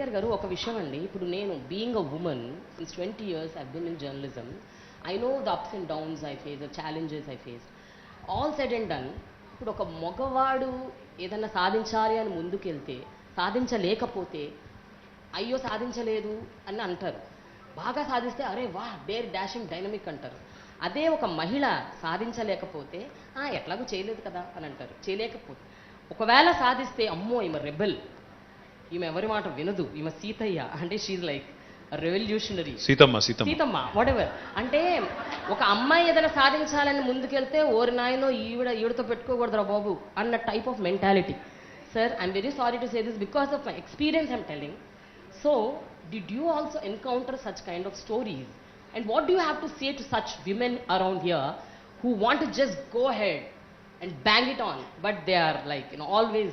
KTR garu oka vishayam andi, ippudu nenu being a woman since 20 years I've been in journalism. I know the ups and downs I face, the challenges I faced. All said and done, ఇప్పుడు ఒక మగవాడు ఏదన్నా సాధించాలి అని ముందుకెళ్తే సాధించలేకపోతే అయ్యో సాధించలేదు అని అంటారు. బాగా సాధిస్తే అరే వా డేర్ డాషింగ్ డైనమిక్ అంటారు. అదే ఒక మహిళ సాధించలేకపోతే ఎట్లాగూ చేయలేదు కదా అని అంటారు. చేయలేకపోతే ఒకవేళ సాధిస్తే అమ్మో ఈమె రెబెల్, ఈమె ఎవరి మాట వినదు, ఈమె సీతయ్య అంటే she's like revolutionary, Seethamma what ever. అంటే ఒక అమ్మాయి ఏదైనా సాధించాలని ముందుకెళ్తే ఓరి నాయనో ఈవిడతో పెట్టుకోకూడదురా బాబు అన్న type of mentality. Sir I'm very sorry to say this because of my experience I'm telling. So did you also encounter such kind of stories and what do you have to say to such women around here who want to just go ahead and bang it on, but they are like, always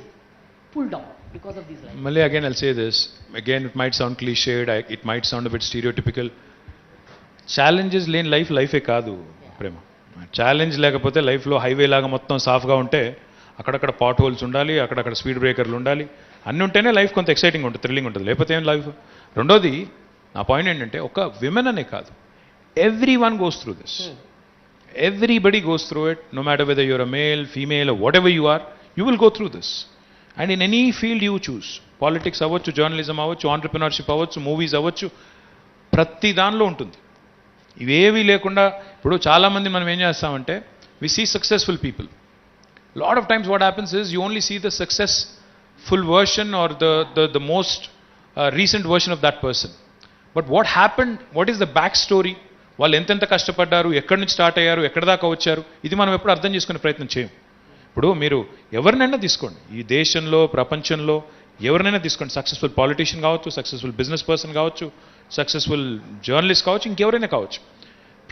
pulled down because of these lines? Malli, again I'll say this, again it might sound cliched, it might sound a bit stereotypical. Challenges lane life e kaadu prema. Challenge lekapothe life lo highway laga mottham saaf ga unte akkadakada potholes undali, akkadakada speed breakerlu undali, anni untene life konta exciting untundi, thrilling untundi, lepothe em life. Rendodi na point entante oka women ane kaadu, everyone goes through this. Everybody goes through it, no matter whether you're a male, female or whatever you are, you will go through this. And in any field you choose, politics avachchu, journalism avachchu, entrepreneurship avachchu, movies avachchu, ప్రతి దానిలో ఉంటుంది. ఇవేవి లేకుండా ఇప్పుడు చాలామంది మనం ఏం చేస్తామంటే we see successful people. Lot of times what happens is you only see the successful version or the most recent version of that person. But what happened, what is the back story, వాళ్ళు ఎంతెంత కష్టపడ్డారు, ఎక్కడి నుంచి start అయ్యారు, ఎక్కడి దాకా వచ్చారు, ఇది మనం ఎప్పుడు అర్థం చేసుకునే ప్రయత్నం చేయం. ఇప్పుడు మీరు ఎవరినైనా తీసుకోండి, ఈ దేశంలో ప్రపంచంలో ఎవరినైనా తీసుకోండి, సక్సెస్ఫుల్ పాలిటీషియన్ కావచ్చు, సక్సెస్ఫుల్ బిజినెస్ పర్సన్ కావచ్చు, సక్సెస్ఫుల్ జర్నలిస్ట్ కావచ్చు, ఇంకెవరైనా కావచ్చు,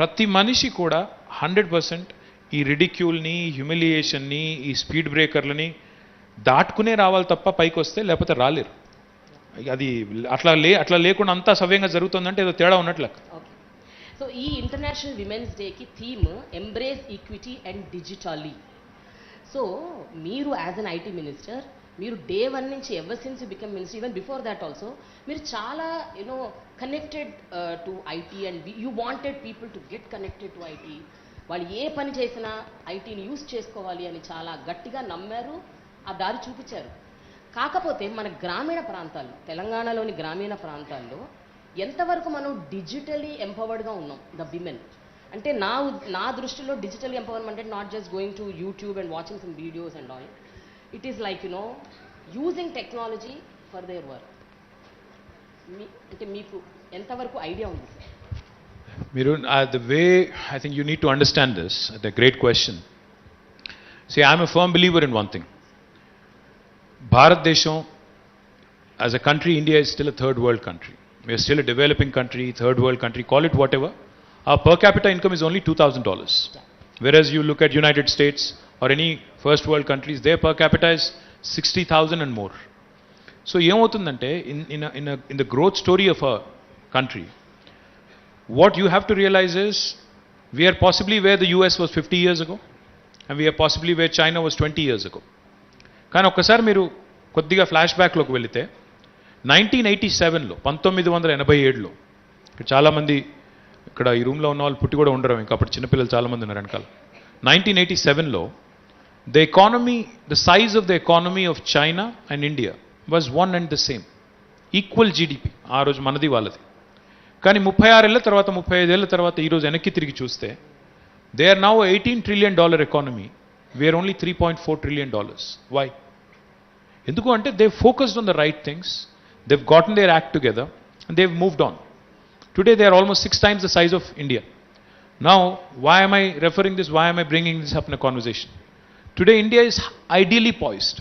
ప్రతి మనిషి కూడా 100% ఈ రిడిక్యూల్ని, హ్యూమిలియేషన్ని, ఈ స్పీడ్ బ్రేకర్లని దాటుకునే రావాలి తప్ప పైకి వస్తే లేకపోతే రాలేరు. అది అట్లా లేకుండా అంతా సవ్యంగా జరుగుతుందంటే ఏదో తేడా ఉన్నట్లు. సో ఈ ఇంటర్నేషనల్ విమెన్స్ డేకి theme embrace equity and digitally. So మీరు యాజ్ అన్ ఐటీ మినిస్టర్, మీరు డే 1 నుంచి ever since you become minister, even before that also మీరు చాలా connected to IT and you wanted people to get connected to IT. వాళ్ళు ఏ పని చేసినా ఐటీని use చేసుకోవాలి అని చాలా గట్టిగా నమ్మారు, ఆ దారి చూపించారు. కాకపోతే మన గ్రామీణ ప్రాంతాల్లో, తెలంగాణలోని గ్రామీణ ప్రాంతాల్లో ఎంతవరకు మనం డిజిటలీ ఎంపవర్డ్గా ఉన్నాం ద విమెన్ అంటే నా దృష్టిలో డిజిటల్ ఎంపవర్మెంట్ అంటే not just going to YouTube and watching some videos and all, it is like using technology for their work. అంటే మీకు ఎంతవరకు ఐడియా ఉంది సార్? మీరు the way I think you need to understand this, the great question. See, I am a firm believer in one thing. భారతదేశం as a country, India is still a third world country. We are still a developing country, third world country, call it whatever. Our per capita income is only $2,000. Whereas you look at United States or any first world countries, their per capita is 60,000 and more. So ఏమవుతుందంటే in the growth story of a country, what you have to realize is we are possibly where the US was 50 years ago and we are possibly where China was 20 years ago. కానీ ఒక్కసారి మీరు కొద్దిగా flash బ్యాక్లోకి వెళితే 1987లో 1987లో ఇక్కడ చాలామంది ఇక్కడ ఈ రూమ్లో ఉన్న వాళ్ళు పుట్టి కూడా ఉండరు, ఇంకా అప్పుడు చిన్నపిల్లలు చాలామంది ఉన్నారు వెనకాల. 1987లో the size of the economy of China and India was one and the same, equal GDP. ఆ రోజు మనది వాళ్ళది. కానీ 36 ఏళ్ళ తర్వాత 35 ఏళ్ళ తర్వాత ఈరోజు వెనక్కి తిరిగి చూస్తే they are now $18 trillion economy, we are only $3.4 trillion. Why? ఎందుకు అంటే they focused on the right things, they've gotten their act together and they've moved on. Today they are almost 6 times the size of India. Now, why am I referring this? Why am I bringing this up in a conversation? Today India is ideally poised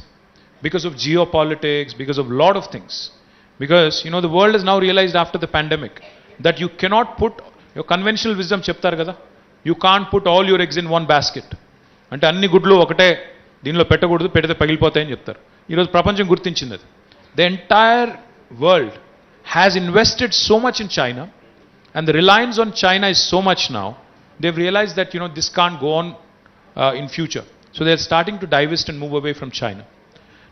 because of geopolitics, because of lot of things. Because the world has now realized after the pandemic that you cannot put your conventional wisdom చెప్తారు కదా, you can't put all your eggs in one basket. అంటే అన్ని గుడ్లు ఒకటే దీనిలో పెట్టకూడదు, పెడితే పగిలిపోతాయని చెప్తారు. ఈరోజు ప్రపంచం గుర్తించింది అది. The entire world has invested so much in China and the reliance on China is so much now, they've realized that this can't go on in future. So they're starting to divest and move away from China.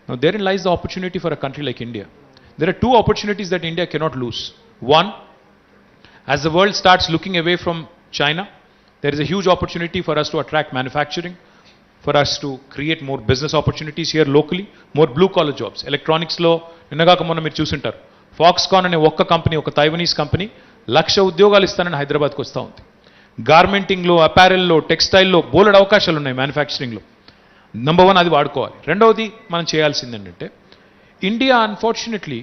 Now therein lies the opportunity for a country like India. there are two opportunities that India cannot lose. One, as the world starts looking away from China, there is a huge opportunity for us to attract manufacturing, for us to create more business opportunities here locally, more blue collar jobs. Electronics lo నిన్నగాక మొన్న మీరు చూసుంటారు, Foxconn అనే ఒక్క company, ఒక Taiwanese company 1,00,000 ఉద్యోగాలు ఇస్తానని హైదరాబాద్కి వస్తూ ఉంది. గార్మెంటింగ్లో, అపారెల్లో, టెక్స్టైల్లో బోలెడు అవకాశాలు ఉన్నాయి మ్యానుఫ్యాక్చరింగ్లో. నంబర్ 1 అది వాడుకోవాలి. రెండవది మనం చేయాల్సింది ఏంటంటే, India fortunately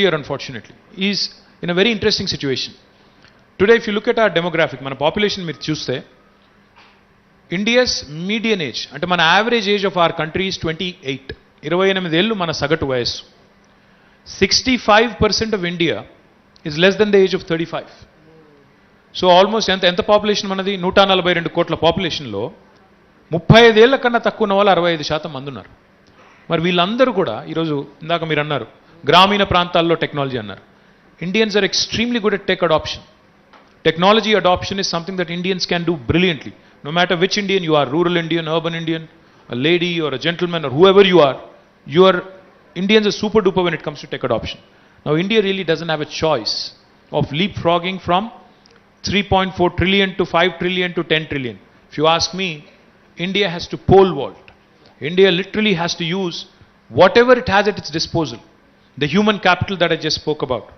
or unfortunately is in a very interesting situation. Today if you look at our demographic, మన పాపులేషన్ మీరు చూస్తే, India's median age, అంటే మన average age of our country is 28. 28 ఏళ్ళు మన సగటు వయస్సు. 65% of India is less than the age of 35. So almost ఎంత పాపులేషన్ మనది? 142 కోట్ల పాపులేషన్లో 35 ఏళ్ల కన్నా తక్కువ ఉన్న వాళ్ళు 65% మంది ఉన్నారు. మరి వీళ్ళందరూ కూడా ఈరోజు ఇందాక మీరు అన్నారు గ్రామీణ ప్రాంతాల్లో టెక్నాలజీ అన్నారు. Indians are extremely good at tech adoption. Technology adoption is something that Indians can do brilliantly. No matter which Indian you are, rural Indian, urban Indian, a lady or a gentleman or whoever you are, Indians are super duper when it comes to tech adoption. Now India really doesn't have a choice of leapfrogging from 3.4 trillion to 5 trillion to 10 trillion. If you ask me, India has to pole vault. India literally has to use whatever it has at its disposal. The human capital that I just spoke about.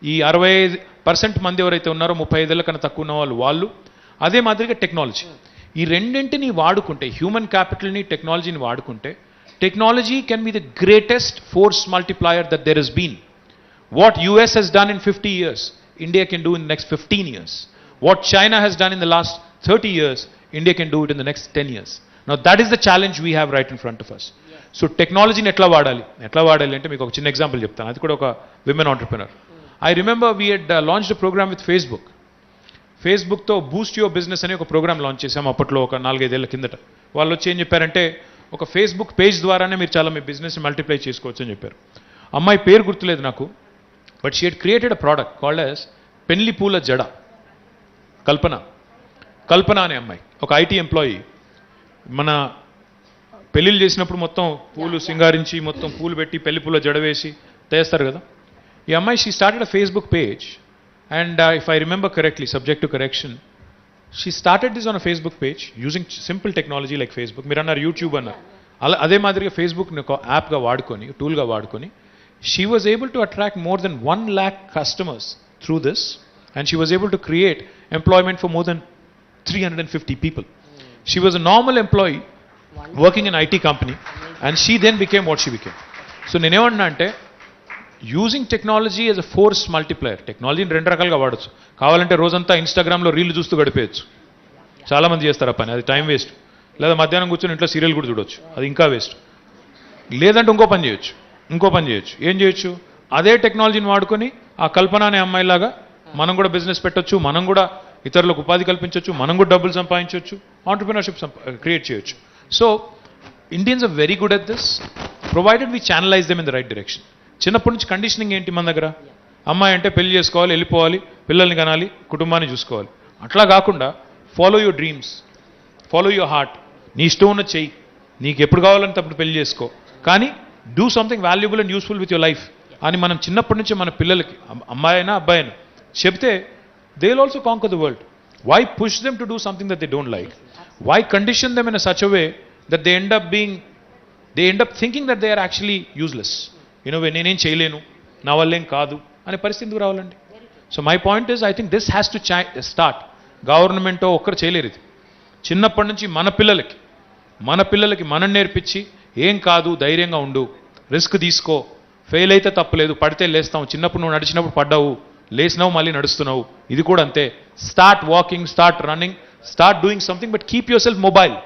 ఈ 65% మంది ఎవరైతే ఉన్నారో 35 ఏళ్ల కన్నా తక్కువ ఉన్న వాళ్ళు, అదే మాదిరిగా టెక్నాలజీ, ఈ రెండింటిని వాడుకుంటే, హ్యూమన్ క్యాపిటల్ని టెక్నాలజీని వాడుకుంటే, technology can be the greatest force multiplier that there has been. What US has done in 50 years, India can do in the next 15 years. What China has done in the last 30 years, India can do it in the next 10 years. Now that is the challenge we have right in front of us. So టెక్నాలజీని ఎట్లా వాడాలి అంటే మీకు ఒక చిన్న example చెప్తాను. అది కూడా ఒక women entrepreneur. I remember we had launched a program with Facebook. ఫేస్బుక్తో బూస్ట్ యువర్ బిజినెస్ అనే ఒక ప్రోగ్రామ్ లాంచ్ చేసాం అప్పట్లో, ఒక 4-5 ఏళ్ల కిందట. వాళ్ళు వచ్చి ఏం చెప్పారంటే, ఒక ఫేస్బుక్ పేజ్ ద్వారానే మీరు చాలా మీ బిజినెస్ని మల్టిప్లై చేసుకోవచ్చు అని చెప్పారు. అమ్మాయి పేరు గుర్తులేదు నాకు, but she had created a product called as పెళ్లి పూల జడ. కల్పన అనే అమ్మాయి ఒక ఐటీ ఎంప్లాయీ. మన పెళ్ళిళ్ళు చేసినప్పుడు మొత్తం పూలు సింగారించి, మొత్తం పూలు పెట్టి పెళ్లి పూల జడ వేసి చేస్తారు కదా. ఈ అమ్మాయి, she started a Facebook page, and if I remember correctly, subject to correction, she started this on a Facebook page using simple technology like Facebook. మీరు అన్నారు యూట్యూబ్ అన్నారు, అదే మాదిరిగా ఫేస్బుక్ని ఒక యాప్గా వాడుకొని, టూల్గా వాడుకొని, she was able to attract more than 1 lakh customers through this, and she was able to create employment for more than 350 people. She was a normal employee working in IT company, and she then became what she became. So నేనేమన్నా అంటే, using technology as a force multiplier. టెక్నాలజీని 2 రకాలుగా వాడచ్చు. కావాలంటే రోజంతా ఇన్స్టాగ్రామ్లో రీళ్లు చూస్తూ గడిపేయచ్చు, చాలామంది చేస్తారు ఆ పని, అది టైం వేస్ట్. లేదా మధ్యాహ్నం కూర్చొని ఇంట్లో సీరియల్ కూడా చూడొచ్చు, అది ఇంకా వేస్ట్. లేదంటే ఇంకో పని చేయొచ్చు. ఏం చేయొచ్చు? అదే టెక్నాలజీని వాడుకొని ఆ కల్పన అనే అమ్మాయిలాగా మనం కూడా బిజినెస్ పెట్టొచ్చు, మనం కూడా ఇతరులకు ఉపాధి కల్పించవచ్చు, మనం కూడా డబ్బులు సంపాదించవచ్చు, ఆంటర్ప్రినర్షిప్ క్రియేట్ చేయొచ్చు. So Indians are very good at this, provided we channelise them in the right direction. చిన్నప్పటి నుంచి కండిషనింగ్ ఏంటి మన దగ్గర? అమ్మాయి అంటే పెళ్లి చేసుకోవాలి, వెళ్ళిపోవాలి, పిల్లల్ని కనాలి, కుటుంబాన్ని చూసుకోవాలి. అట్లా కాకుండా follow your dreams, follow your heart. నీ ఇష్టం ఉన్న చెయ్యి, నీకు ఎప్పుడు కావాలంటే అప్పుడు పెళ్లి చేసుకో, కానీ do something valuable and useful with your life అని మనం చిన్నప్పటి నుంచి మన పిల్లలకి, అమ్మాయి అయినా అబ్బాయి అయినా చెప్తే, they will also conquer the world. Why push them to do something that they don't like? Why condition them in such a way that they end up thinking that they are actually useless? నేనేం చేయలేను, నా వల్లేం కాదు అనే పరిస్థితికి రావాలండి. So my point is, I think this has to start. గవర్నమెంటో ఒక్కరు చేయలేరు ఇది. చిన్నప్పటి నుంచి మన పిల్లలకి మనం నేర్పించి, ఏం కాదు, ధైర్యంగా ఉండు, రిస్క్ తీసుకో, ఫెయిల్ అయితే తప్పలేదు, పడితే లేస్తాం. చిన్నప్పుడు నువ్వు నడిచినప్పుడు పడ్డావు, లేచినావు, మళ్ళీ నడుస్తున్నావు. ఇది కూడా అంతే. Start walking, start running, start doing something, but keep yourself mobile.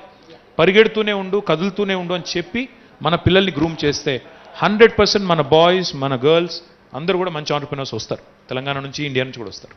పరిగెడుతూనే ఉండు, కదులుతూనే ఉండు అని చెప్పి మన పిల్లల్ని గ్రూమ్ చేస్తే 100% మన బాయ్స్, మన గర్ల్స్ అందరూ కూడా మంచి ఆంటర్ప్రెనర్స్ వస్తారు. తెలంగాణ నుంచి, ఇండియా నుంచి కూడా వస్తారు.